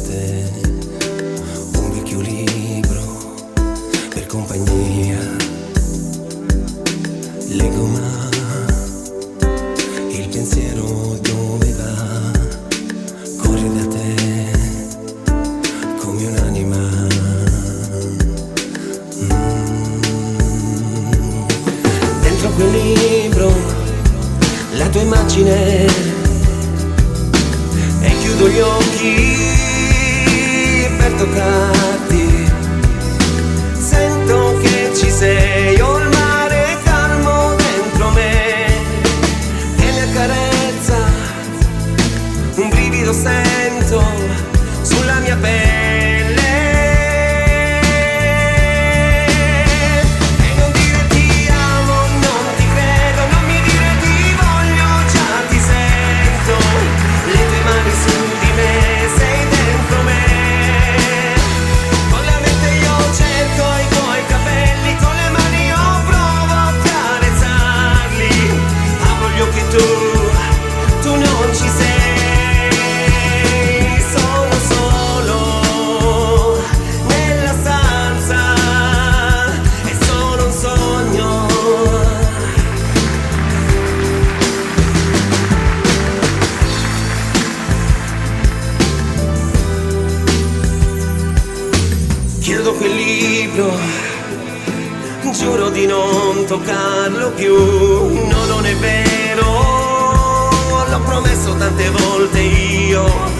te, un vecchio libro per compagnia. Leggo ma il pensiero dove va? Corre da te come un'anima. Dentro quel libro la tua immagine, e chiudo gli occhi per toccarti. Sento che ci sei, ho il mare calmo dentro me che mi accarezza, un brivido sento sulla mia pelle. Chiudo quel libro, giuro di non toccarlo più. No, non è vero, l'ho promesso tante volte io.